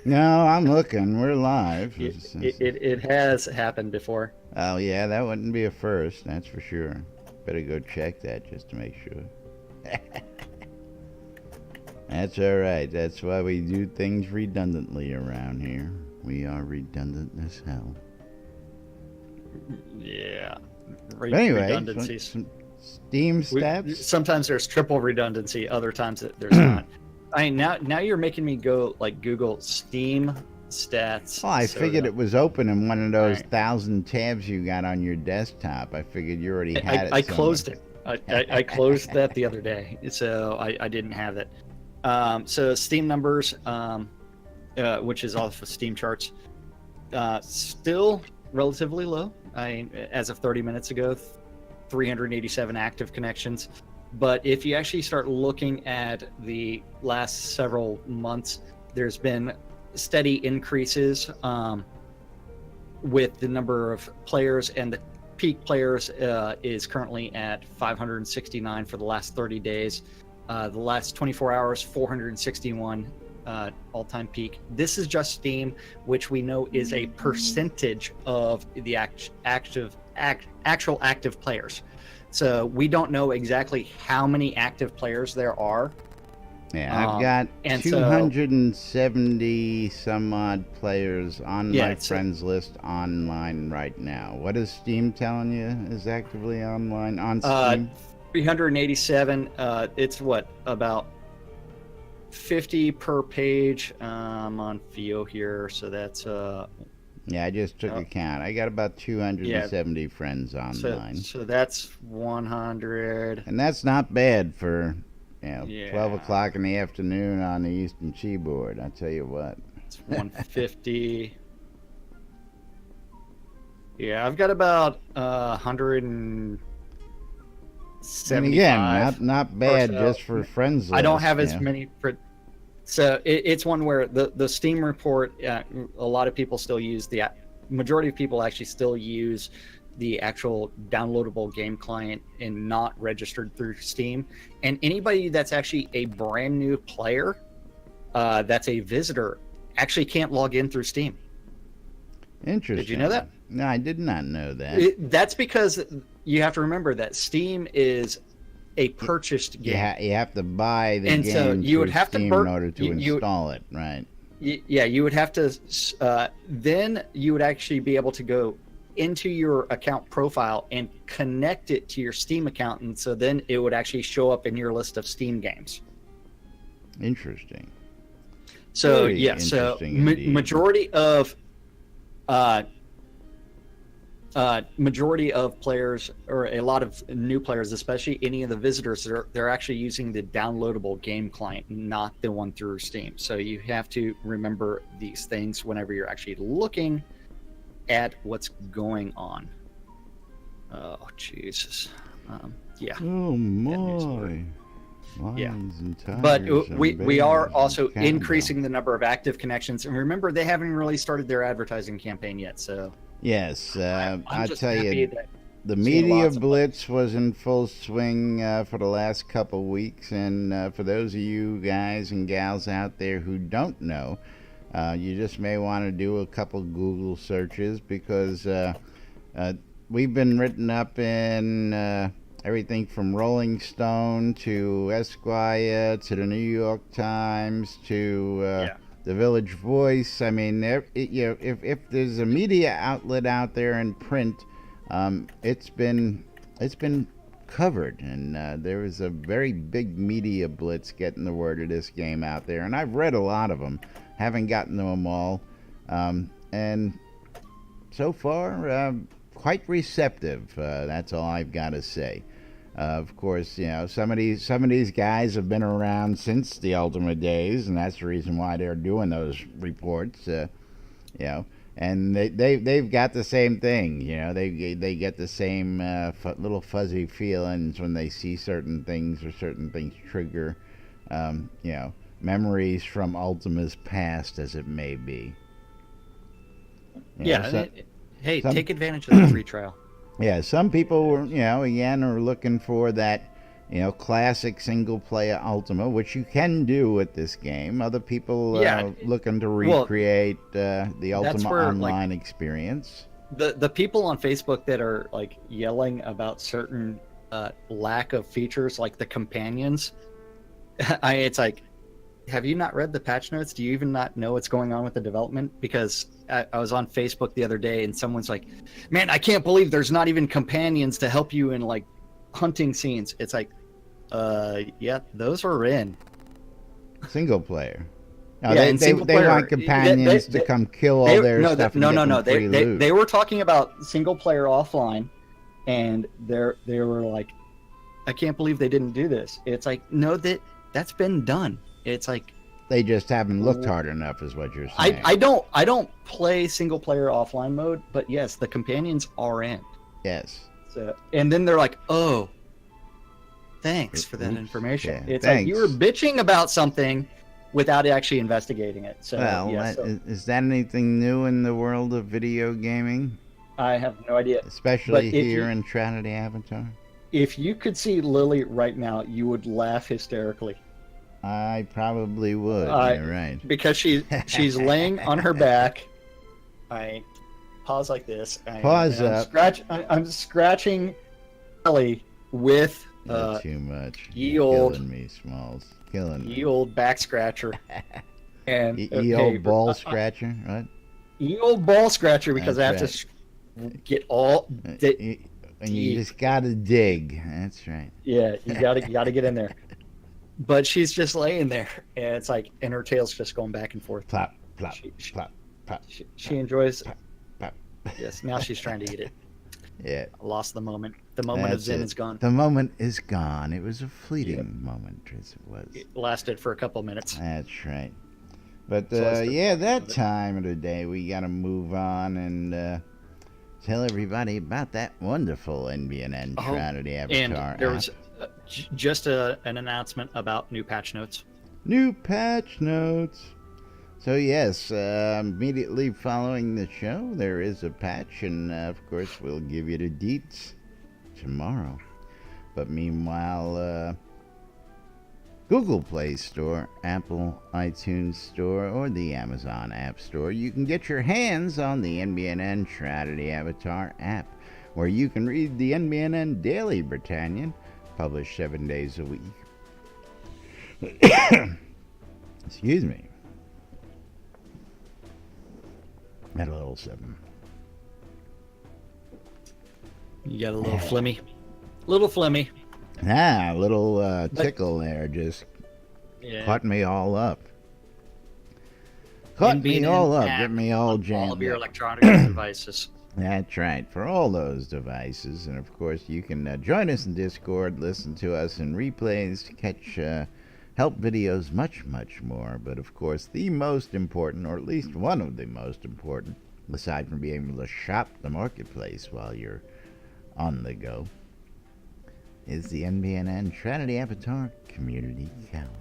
No, I'm looking. We're live. It has happened before. Oh yeah, that wouldn't be a first. That's for sure. Better go check that just to make sure. That's all right. That's why we do things redundantly around here. We are redundant as hell. Yeah. Anyway, redundancies. some Steam stats. Sometimes there's triple redundancy. Other times there's not. I mean, now you're making me go like Google Steam stats. Oh, I figured it was open in one of those 1,000 tabs you got on your desktop. I figured you already had it. I closed it. I closed that the other day, so I didn't have it. So Steam numbers, which is off of Steam charts, still relatively low. As of 30 minutes ago, 387 active connections. But if you actually start looking at the last several months, there's been steady increases with the number of players, and the peak players is currently at 569 for the last 30 days. The last 24 hours, 461 all-time peak. This is just Steam, which we know is a percentage of the actual active players. So we don't know exactly how many active players there are. Yeah, I've got 270 some odd players on my friends list online right now. What is Steam telling you is actively online on Steam? 387. It's what, about 50 per page. I'm on Fio here, so that's yeah, I just took a count. I got about 270 friends online. So that's 100. And that's not bad for 12 o'clock in the afternoon on the Eastern Seaboard. I tell you what. It's 150. Yeah, I've got about 175. And again, not bad just for friends list. I don't have as many. So it's one where the Steam report, a lot of people still use majority of people actually still use the actual downloadable game client and not registered through Steam. And anybody that's actually a brand new player, that's a visitor, actually can't log in through Steam. Interesting. Did you know that? No, I did not know that. That's because you have to remember that Steam is a purchased game. Yeah, you have to buy the game so you would have Steam to in order to install it, right? Yeah, you would have to. Then you would actually be able to go into your account profile and connect it to your Steam account, and so then it would actually show up in your list of Steam games. Interesting. So Very interesting majority of players, or a lot of new players, especially any of the visitors, they're actually using the downloadable game client, not the one through Steam. So you have to remember these things whenever you're actually looking at what's going on. Oh, Jesus. Yeah. Oh, my. Lions and tigers, but we are and also cannibals. Increasing the number of active connections. And remember, they haven't really started their advertising campaign yet, so... Yes, I'm I'll just tell happy you, that the seen media lots of blitz was in full swing for the last couple weeks, and for those of you guys and gals out there who don't know, you just may want to do a couple Google searches, because we've been written up in everything from Rolling Stone to Esquire to the New York Times to the Village Voice. I mean, if there's a media outlet out there in print, it's been covered, and there was a very big media blitz getting the word of this game out there. And I've read a lot of them, haven't gotten to them all, and so far quite receptive. That's all I've got to say. Of course, some of these guys have been around since the Ultima days, and that's the reason why they're doing those reports. And they've got the same thing. They get the same little fuzzy feelings when they see certain things, or certain things trigger memories from Ultima's past, as it may be. Take advantage of the free trial. Yeah, some people were, again, are looking for that, classic single-player Ultima, which you can do with this game. Other people looking to recreate the Ultima Online experience. The people on Facebook that are like yelling about certain lack of features, like the companions, it's like, have you not read the patch notes? Do you even not know what's going on with the development? Because I was on Facebook the other day, and someone's like, man, I can't believe there's not even companions to help you in like hunting scenes. It's like, those are in single player. No, they want companions to come kill all their stuff. They were talking about single player offline, and they were like, I can't believe they didn't do this. It's like, no, that's been done. It's like they just haven't looked hard enough, is what you're saying. I don't play single player offline mode, but yes, the companions are in. Yes. So, and then they're like, oh, thanks for that information. Yeah, it's thanks. like you were bitching about something without actually investigating it. So, is that anything new in the world of video gaming? I have no idea. Especially here in Trinity Avatar. If you could see Lily right now, you would laugh hysterically. I probably would. You're right. Because she's laying on her back. I pause like this. Pause up. I'm scratching Ellie with Not too much. Old, killing me, Smalls. Killing me. Old back scratcher. And old ball scratcher, right? Old ball scratcher, because That's I have to get all. And you just gotta dig. That's right. Yeah, you gotta get in there. But she's just laying there, and it's like, and her tail's just going back and forth. Plop, plop, plop, plop. She enjoys. Plop, plop. Yes, now she's trying to eat it. Yeah. I lost the moment. The moment of Zen is gone. The moment is gone. It was a fleeting moment, as it was. It lasted for a couple minutes. That's right. But that time of the day, we gotta move on and tell everybody about that wonderful NBNN Trinity Avatar. And there was just an announcement about new patch notes. New patch notes. So yes, immediately following the show, there is a patch, and of course we'll give you the deets tomorrow. But meanwhile, Google Play Store, Apple iTunes Store, or the Amazon App Store, you can get your hands on the NBNN Trinity Avatar app, where you can read the NBNN Daily Britannian, published 7 days a week. Excuse me. Had a little something. You got a little flimmy. Little flimmy. A little tickle there just caught me all up. Get me all jammed. All of your electronic devices. That's right, for all those devices. And of course, you can join us in Discord, listen to us in replays, catch help videos, much, much more. But of course, the most important, or at least one of the most important, aside from being able to shop the marketplace while you're on the go, is the NBNN Trinity Avatar Community Calendar.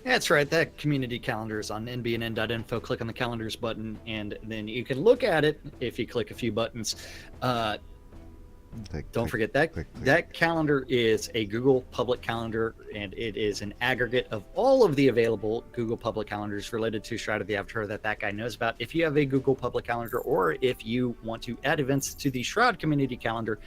That's right. That community calendar is on nbnn.info. Click on the calendars button, and then you can look at it if you click a few buttons. Don't forget that that calendar is a Google public calendar, and it is an aggregate of all of the available Google public calendars related to Shroud of the Avatar that guy knows about. If you have a Google public calendar, or if you want to add events to the Shroud community calendar,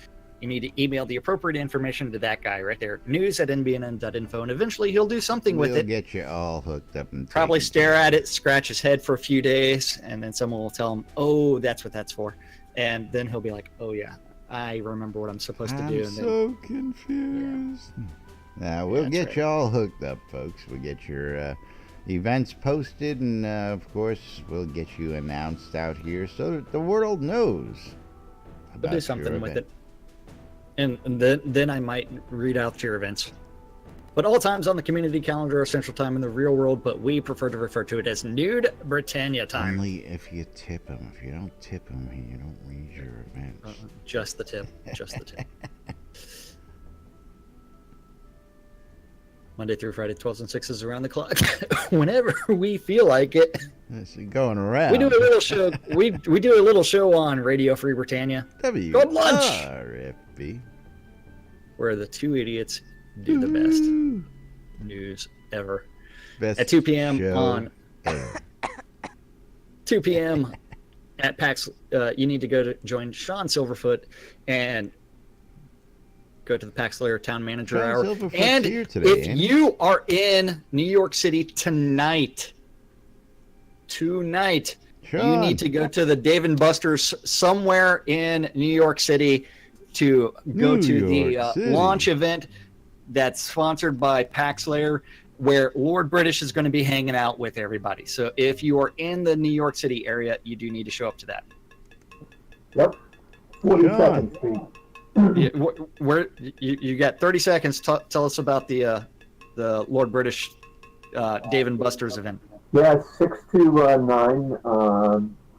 You need to email the appropriate information to that guy right there, news@nbnn.info, and eventually he'll do something with We'll it. get you all hooked up and Probably taken stare care of. at it, scratch his head for a few days, and then someone will tell him, "Oh, that's what that's for," and then he'll be like, "Oh yeah, I remember what I'm supposed to do." I'm And then, so confused. Now we'll That's get right. you all hooked up, folks. We'll get your events posted, and of course, we'll get you announced out here so that the world knows. we'll about do your something with event. it, and then I might read out your events. But all times on the community calendar are Central Time in the real world, but we prefer to refer to it as Nude Britannia time. Only if you tip them. If you don't tip them, you don't read your events. Just the tip. Just the tip. Monday through Friday, 12s and 6s around the clock. Whenever we feel like it. It's going around. We do a little show. We do a little show on Radio Free Britannia, Good lunch! WRFB. where the two idiots do the best Ooh. news ever. Best At 2 p.m. show on ever. 2 p.m. at PAX, you need to go to join Sean Silverfoot and go to the PAX Lair Town Manager Sean Hour. Silverfoot's And here today, if ain't he? you are in New York City tonight, you Sean. need to go to the Dave & Buster's somewhere in New York City to go New to the York City. launch event that's sponsored by PAX Lair, where Lord British is going to be hanging out with everybody. So if you are in the New York City area, you do need to show up to that. Yep. 42nd Street. Yeah, where you got 30 seconds. Tell us about the Lord British Dave & Buster's event. Yeah, 6 to 9.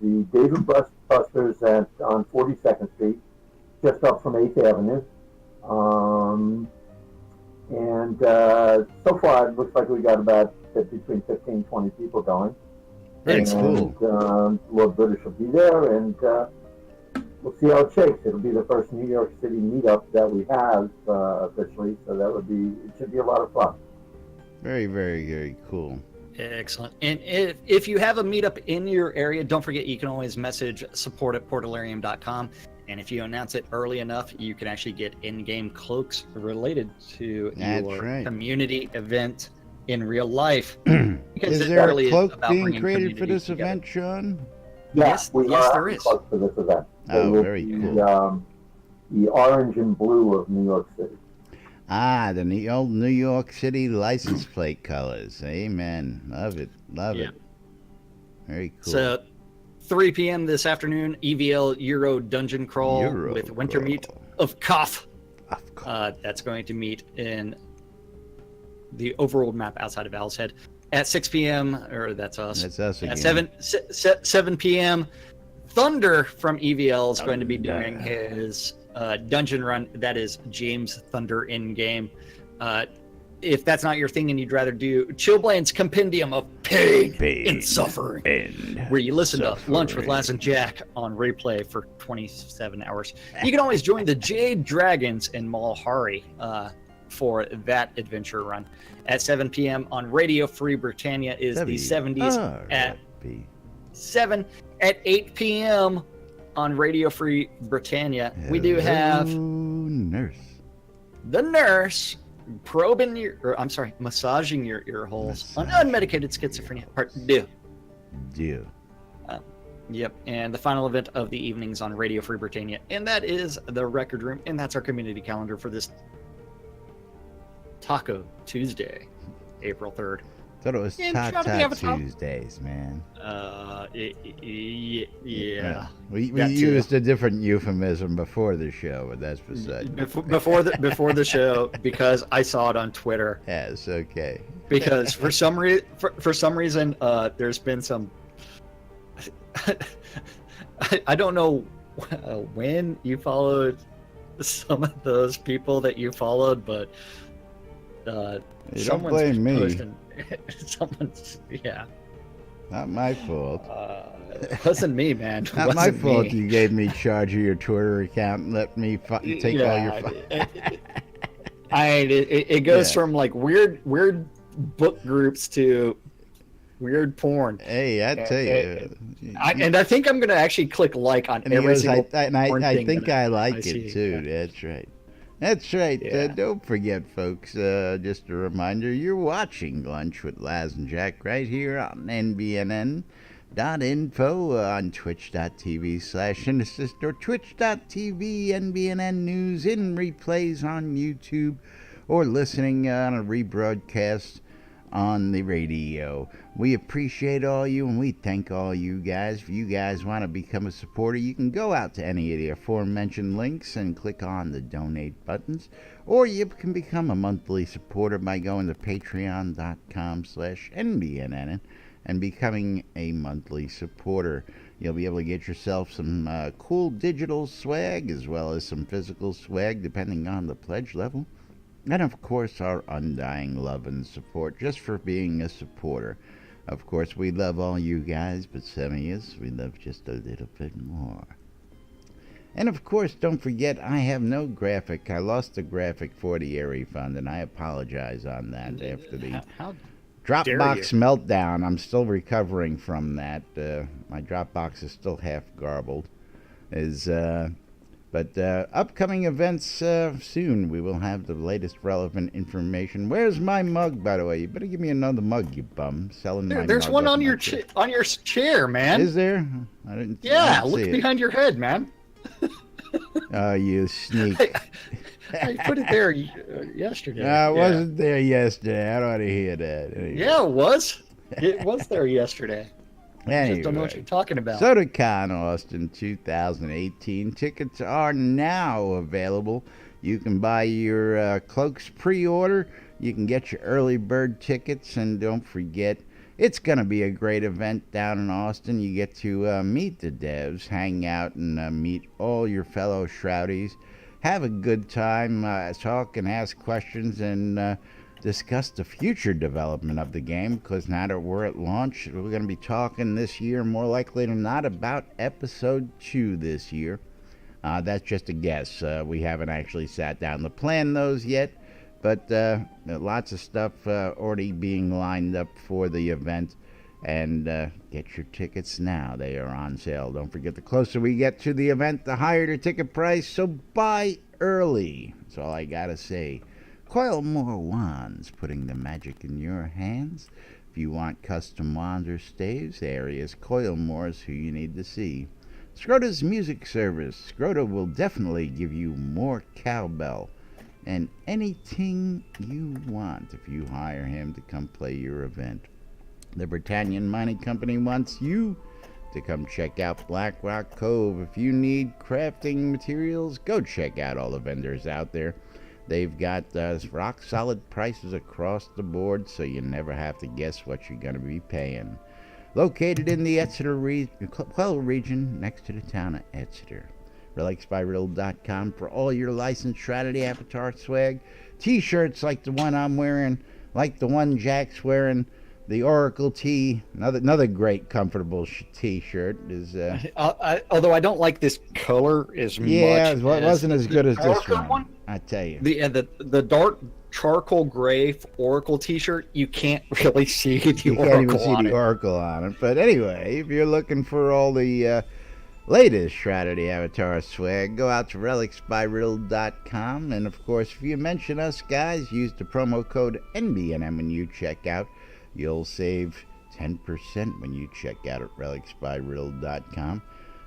The Dave & Buster's on 42nd Street, just up from 8th Avenue. And so far, it looks like we got about between 15 and 20 people going. Very and, cool. Lord British will be there, and we'll see how it shakes. It'll be the first New York City meetup that we have officially, so it should be a lot of fun. Very, very, very cool. Excellent. And if you have a meetup in your area, don't forget you can always message support@portalarium.com. And if you announce it early enough, you can actually get in-game cloaks related to That's your right. community event in real life. Is it there really a is cloak about being bringing created for community this together. event, Sean? Yes, we yes, are there having is. folks for this event. Oh, They will very be, cool. The orange and blue of New York City. Ah, the old New York City license plate colors. Amen. Love it. Love Yeah. it. Very cool. So 3 p.m. this afternoon, EVL Euro Dungeon Crawl Euro with Wintermeat Crawl. of Koth. Of course. That's going to meet in the overworld map outside of Owl's Head. At 6 p.m., or that's us. That's us again. At 7 p.m., Thunder from EVL is going to be doing Thunder. his dungeon run. That is James Thunder in-game. If that's not your thing and you'd rather do Chillblade's Compendium of Pain, and Suffering, where you listen to Lunch with Laz and Jack on replay for 27 hours, you can always join the Jade Dragons in Malhari for that adventure run. At 7 p.m. on Radio Free Britannia is the 70s at WRFB. 7. At 8 p.m. on Radio Free Britannia, we do have Hello, nurse. the nurse massaging your ear holes on unmedicated schizophrenia, part 2. Dear. Yep, and the final event of the evenings on Radio Free Britannia, and that is the Record Room, and that's our community calendar for this Taco Tuesday, April 3rd. Thought it was And Shroud of the Tata Avatar. Tuesdays, man. Yeah. We That too. used a different euphemism before the show, but that's beside. Before the show, because I saw it on Twitter. Yes, okay. Because for some reason, there's been some. I don't know when you followed some of those people that you followed, but Hey, don't blame me. Someone's, yeah. Not my fault. It wasn't me, man. It Not my wasn't fault me. you gave me charge of your Twitter account and let me take all your it goes Yeah. from like weird book groups to Weird porn. Hey, I tell you. And I think I'm going to actually click like on And he every goes, single I porn thing think that I like see. it too. That's right. That's right. Yeah. Don't forget, folks, just a reminder, you're watching Lunch with Laz and Jack right here on NBNN.info on twitch.tv/Innocist or twitch.tv NBNN News in replays on YouTube or listening on a rebroadcast on the radio. We appreciate all you and we thank all you guys. If you guys want to become a supporter, you can go out to any of the aforementioned links and click on the donate buttons, or you can become a monthly supporter by going to patreon.com/NBNN and becoming a monthly supporter. You'll be able to get yourself some cool digital swag as well as some physical swag depending on the pledge level. And of course, our undying love and support just for being a supporter. Of course, we love all you guys, but some of us, we love just a little bit more. And of course, don't forget, I have no graphic. I lost the graphic for the air refund, and I apologize on that after the Dropbox meltdown. I'm still recovering from that. My Dropbox is still half garbled. But upcoming events soon. We will have the latest relevant information. Where's my mug, by the way? You better give me another mug, you bum. Selling my There's mug one up on my your chair. on your chair, man. Is there? I didn't. Yeah, I didn't look see it. behind your head, man. Oh, you sneak. I put it there yesterday. I wasn't there yesterday. I don't want to hear that. Anyway. Yeah, it was. It was there yesterday. Anyway. Just don't know what you're talking about. SodaCon Austin 2018 tickets are now available. You can buy your cloaks pre-order. You can get your early bird tickets, and don't forget, it's going to be a great event down in Austin. You get to meet the devs, hang out, and meet all your fellow Shroudies. Have a good time, talk and ask questions, and discuss the future development of the game, because now that we're at launch, we're going to be talking this year, more likely than not, about Episode 2 this year. That's just a guess. We haven't actually sat down to plan those yet, but lots of stuff already being lined up for the event. And get your tickets now. They are on sale. Don't forget, the closer we get to the event, the higher the ticket price, so buy early. That's all I got to say. Coil more wands, putting the magic in your hands. If you want custom wands or staves, Arius Coil More is who you need to see. Scrota's music service. Scrota will definitely give you more cowbell and anything you want if you hire him to come play your event. The Britannian Mining Company wants you to come check out Black Rock Cove. If you need crafting materials, go check out all the vendors out there. They've got rock solid prices across the board, so you never have to guess what you're going to be paying. Located in the Exeter region, next to the town of Exeter. RelicsByRiddle.com for all your licensed Shroud Avatar swag. T-shirts like the one I'm wearing, like the one Jack's wearing. The Oracle tee, another great comfortable T-shirt is. Although I don't like this color as much. Yeah, it wasn't as good as this one. I tell you. The dark charcoal gray Oracle T-shirt, you can't really see the you Oracle can't even see on the it. Oracle on it. But anyway, if you're looking for all the latest Shroud Avatar swag, go out to relicsbyriddle.com, and of course, if you mention us guys, use the promo code NBNN when you check out. You'll save 10% when you check out at relicsbyriddle.com.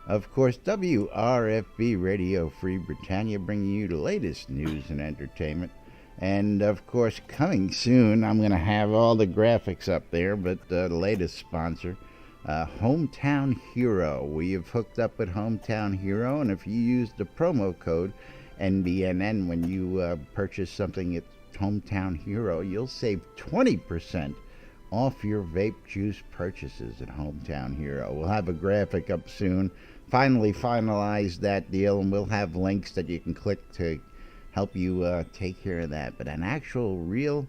Of course, WRFB Radio Free Britannia, bringing you the latest news and entertainment. And of course, coming soon, I'm going to have all the graphics up there, but the latest sponsor, Hometown Hero. We have hooked up with Hometown Hero, and if you use the promo code NBNN when you purchase something at Hometown Hero, you'll save 20% off your vape juice purchases at Hometown Hero. We'll have a graphic up soon. Finally finalize that deal, and we'll have links that you can click to help you take care of that. But an actual real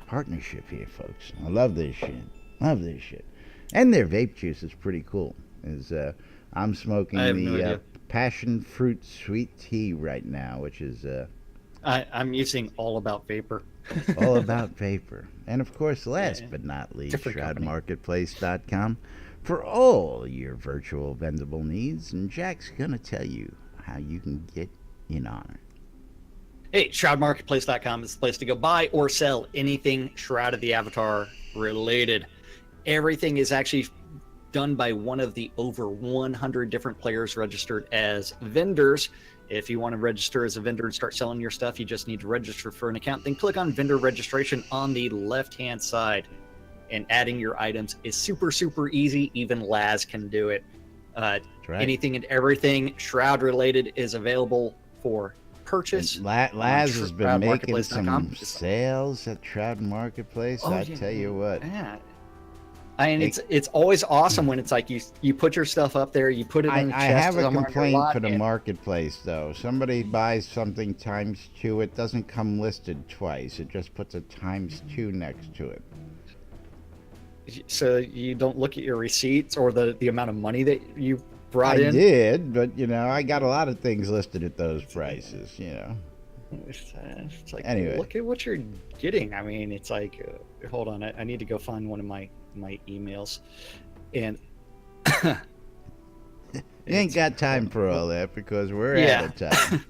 partnership here, folks. I love this shit. Love this shit. And their vape juice is pretty cool. I'm smoking the passion fruit sweet tea right now, which is I'm using All About Vapor. All about vapor. And of course, last Yeah. but not least, Different company. shroudmarketplace.com for all your virtual vendable needs. And Jack's going to tell you how you can get in on it. Hey, shroudmarketplace.com is the place to go buy or sell anything Shroud of the Avatar related. Everything is actually done by one of the over 100 different players registered as vendors. If you want to register as a vendor and start selling your stuff, you just need to register for an account. Then click on vendor registration on the left-hand side. And adding your items is super, super easy. Even Laz can do it. Right. Anything and everything Shroud related is available for purchase. Laz has been making some shroudmarketplace.com. sales at Shroud Marketplace. I tell you what. Yeah. It's always awesome when it's like you put your stuff up there, you put it in a I chest have a somewhere in your complaint lot, for the and- marketplace, though. Somebody buys something times 2, it doesn't come listed twice. It just puts a times 2 next to it. So you don't look at your receipts or the amount of money that you brought I in. did, but I got a lot of things listed at those prices. It's like, Anyway. look at what you're getting. I mean, it's like, hold on, I need to go find one of my emails, and You ain't got time for all that because we're Yeah. out of time.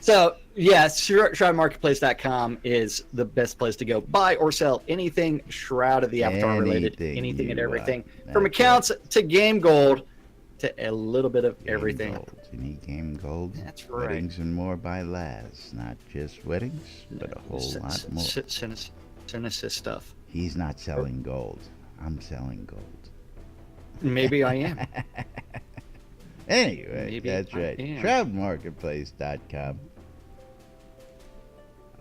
So, yeah, shroudmarketplace.com is the best place to go buy or sell anything Shroud of the Avatar related, anything and you everything. want. From That's accounts to game gold to a little bit of Game everything. Gold. You need Game Gold. That's right. Weddings and more by Laz. Not just weddings, but a whole lot more. Send us his stuff. He's not selling gold. I'm selling gold. Maybe I am. Anyway, Maybe that's I right. am. Shroudmarketplace.com.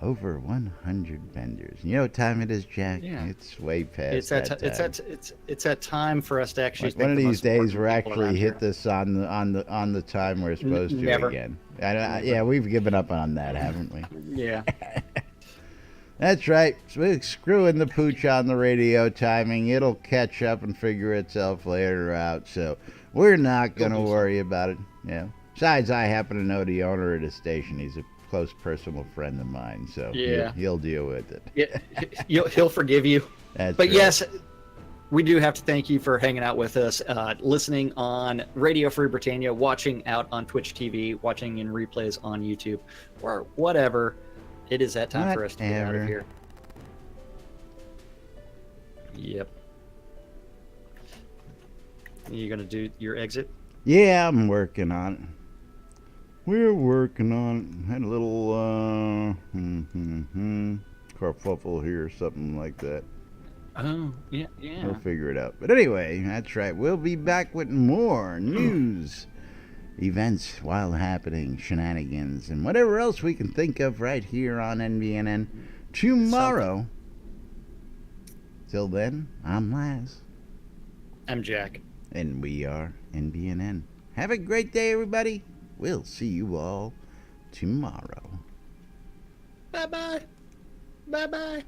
Over 100 vendors. You know what time it is, Jack? Yeah. It's way past It's that that time. it's that time for us to actually. Like one of thank the these most days, important we're people actually around hit here. this on the time we're supposed to Never. again. Yeah, we've given up on that, haven't we? Yeah. That's right. So we're screwing the pooch on the radio timing. It'll catch up and figure itself later out. So we're not going to worry about it. Yeah. Besides, I happen to know the owner of the station. He's a close personal friend of mine. So Yeah. he'll deal with it. Yeah, he'll forgive you. That's But right. yes, we do have to thank you for hanging out with us, listening on Radio Free Britannia, watching out on Twitch TV, watching in replays on YouTube, or whatever. It is that time for us to get out of Whatever. here. Yep. You gonna do your exit? Yeah, I'm working on it. We're working on it. Had a little kerfuffle here, something like that. Oh, yeah, yeah. We'll figure it out. But anyway, that's right. We'll be back with more news, events while happening, shenanigans, and whatever else we can think of right here on NBNN tomorrow. Till then, I'm Laz, I'm Jack. and we are NBNN. Have a great day, everybody. We'll see you all tomorrow. Bye-bye. Bye-bye.